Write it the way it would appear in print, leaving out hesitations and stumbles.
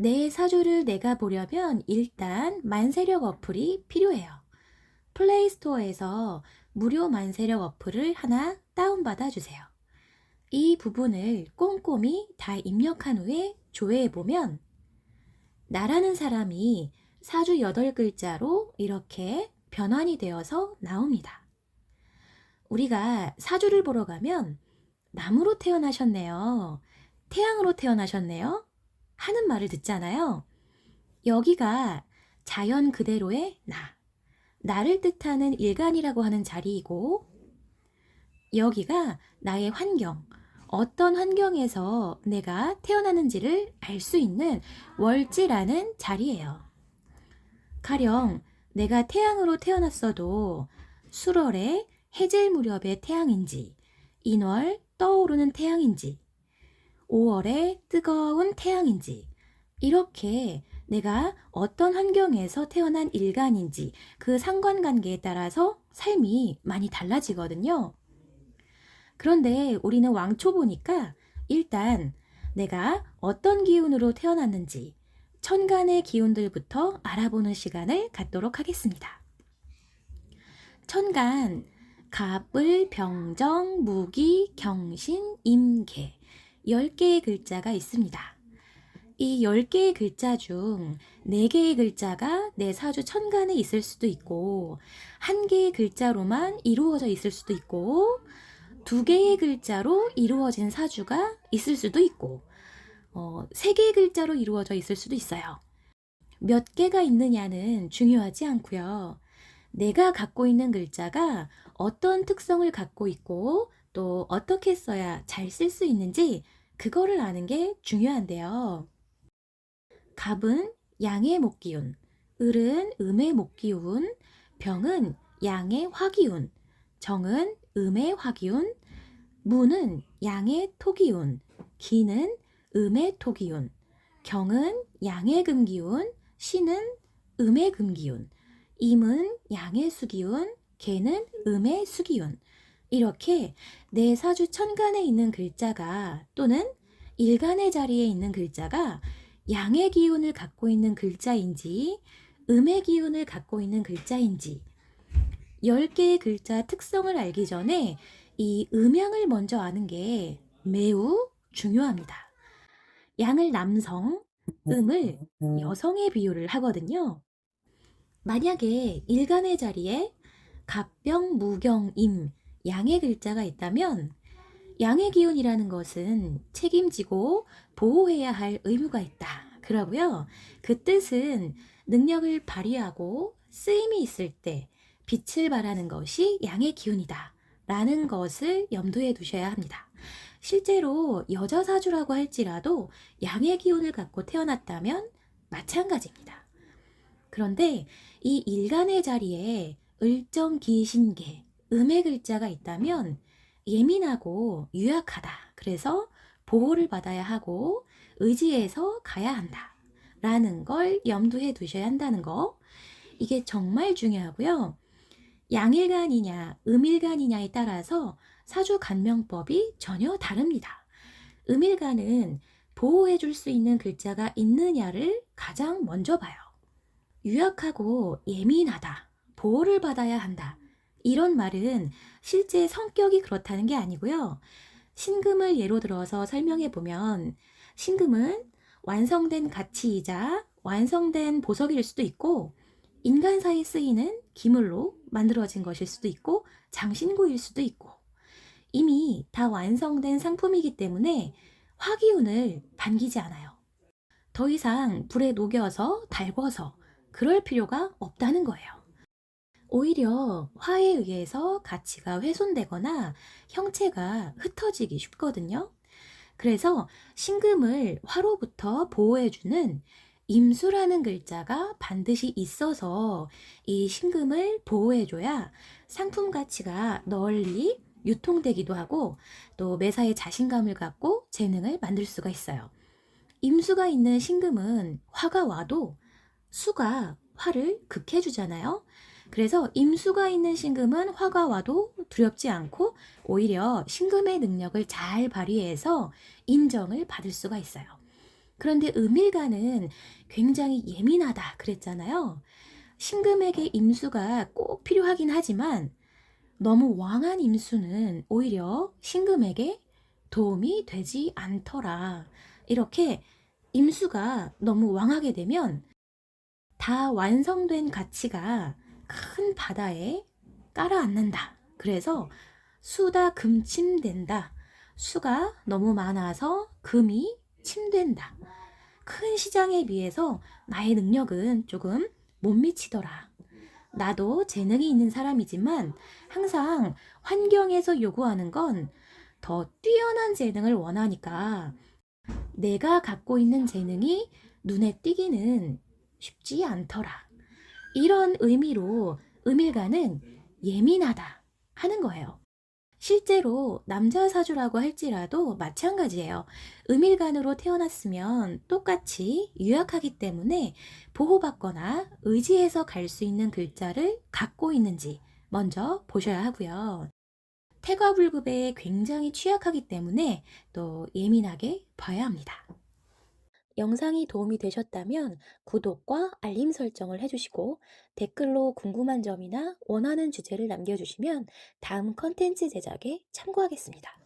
내 사주를 내가 보려면 일단 만세력 어플이 필요해요. 플레이스토어에서 무료 만세력 어플을 하나 다운받아 주세요. 이 부분을 꼼꼼히 다 입력한 후에 조회해보면 나라는 사람이 사주 8글자로 이렇게 변환이 되어서 나옵니다. 우리가 사주를 보러 가면 남으로 태어나셨네요. 태양으로 태어나셨네요. 하는 말을 듣잖아요. 여기가 자연 그대로의 나를 뜻하는 일간이라고 하는 자리이고, 여기가 나의 환경, 어떤 환경에서 내가 태어나는지를 알 수 있는 월지라는 자리예요. 가령 내가 태양으로 태어났어도 수월에 해질 무렵의 태양인지, 인월 떠오르는 태양인지, 5월에 뜨거운 태양인지, 이렇게 내가 어떤 환경에서 태어난 일간인지 그 상관관계에 따라서 삶이 많이 달라지거든요. 그런데 우리는 왕초 보니까 일단 내가 어떤 기운으로 태어났는지 천간의 기운들부터 알아보는 시간을 갖도록 하겠습니다. 천간, 갑을, 병정, 무기, 경신, 임계 10개의 글자가 있습니다. 이 10개의 글자 중 4개의 글자가 내 사주 천간에 있을 수도 있고 1개의 글자로만 이루어져 있을 수도 있고 2개의 글자로 이루어진 사주가 있을 수도 있고 3개의 글자로 이루어져 있을 수도 있어요. 몇 개가 있느냐는 중요하지 않고요. 내가 갖고 있는 글자가 어떤 특성을 갖고 있고 또 어떻게 써야 잘 쓸 수 있는지 그거를 아는 게 중요한데요. 갑은 양의 목기운, 을은 음의 목기운, 병은 양의 화기운, 정은 음의 화기운, 무는 양의 토기운, 기는 음의 토기운, 경은 양의 금기운, 신은 음의 금기운, 임은 양의 수기운, 개는 음의 수기운. 이렇게 내 사주 천간에 있는 글자가 또는 일간의 자리에 있는 글자가 양의 기운을 갖고 있는 글자인지 음의 기운을 갖고 있는 글자인지 10개의 글자 특성을 알기 전에 이 음양을 먼저 아는 게 매우 중요합니다. 양을 남성, 음을 여성에 비유를 하거든요. 만약에 일간의 자리에 갑병, 무경, 임, 양의 글자가 있다면 양의 기운이라는 것은 책임지고 보호해야 할 의무가 있다. 그러고요. 그 뜻은 능력을 발휘하고 쓰임이 있을 때 빛을 발하는 것이 양의 기운이다. 라는 것을 염두에 두셔야 합니다. 실제로 여자 사주라고 할지라도 양의 기운을 갖고 태어났다면 마찬가지입니다. 그런데 이 일간의 자리에 을정, 기, 신계, 음의 글자가 있다면 예민하고 유약하다. 그래서 보호를 받아야 하고 의지해서 가야 한다. 라는 걸 염두에 두셔야 한다는 거. 이게 정말 중요하고요. 양일간이냐, 음일간이냐에 따라서 사주 간명법이 전혀 다릅니다. 음일간은 보호해 줄 수 있는 글자가 있느냐를 가장 먼저 봐요. 유약하고 예민하다, 보호를 받아야 한다. 이런 말은 실제 성격이 그렇다는 게 아니고요. 신금을 예로 들어서 설명해 보면 신금은 완성된 가치이자 완성된 보석일 수도 있고 인간사에 쓰이는 기물로 만들어진 것일 수도 있고 장신구일 수도 있고 이미 다 완성된 상품이기 때문에 화기운을 반기지 않아요. 더 이상 불에 녹여서 달궈서 그럴 필요가 없다는 거예요. 오히려 화에 의해서 가치가 훼손되거나 형체가 흩어지기 쉽거든요. 그래서 신금을 화로부터 보호해주는 임수라는 글자가 반드시 있어서 이 신금을 보호해줘야 상품 가치가 널리 유통되기도 하고 또 매사에 자신감을 갖고 재능을 만들 수가 있어요. 임수가 있는 신금은 화가 와도 수가 화를 극해주잖아요. 그래서 임수가 있는 신금은 화가 와도 두렵지 않고 오히려 신금의 능력을 잘 발휘해서 인정을 받을 수가 있어요. 그런데 음일간은 굉장히 예민하다 그랬잖아요. 신금에게 임수가 꼭 필요하긴 하지만 너무 왕한 임수는 오히려 신금에게 도움이 되지 않더라. 이렇게 임수가 너무 왕하게 되면 다 완성된 가치가 큰 바다에 깔아앉는다. 그래서 수다 금침된다. 수가 너무 많아서 금이 침된다. 큰 시장에 비해서 나의 능력은 조금 못 미치더라. 나도 재능이 있는 사람이지만 항상 환경에서 요구하는 건 더 뛰어난 재능을 원하니까 내가 갖고 있는 재능이 눈에 띄기는 쉽지 않더라. 이런 의미로 음일간은 예민하다 하는 거예요. 실제로 남자 사주라고 할지라도 마찬가지예요. 음일간으로 태어났으면 똑같이 유약하기 때문에 보호받거나 의지해서 갈 수 있는 글자를 갖고 있는지 먼저 보셔야 하고요. 태과불급에 굉장히 취약하기 때문에 또 예민하게 봐야 합니다. 영상이 도움이 되셨다면 구독과 알림 설정을 해주시고 댓글로 궁금한 점이나 원하는 주제를 남겨주시면 다음 컨텐츠 제작에 참고하겠습니다.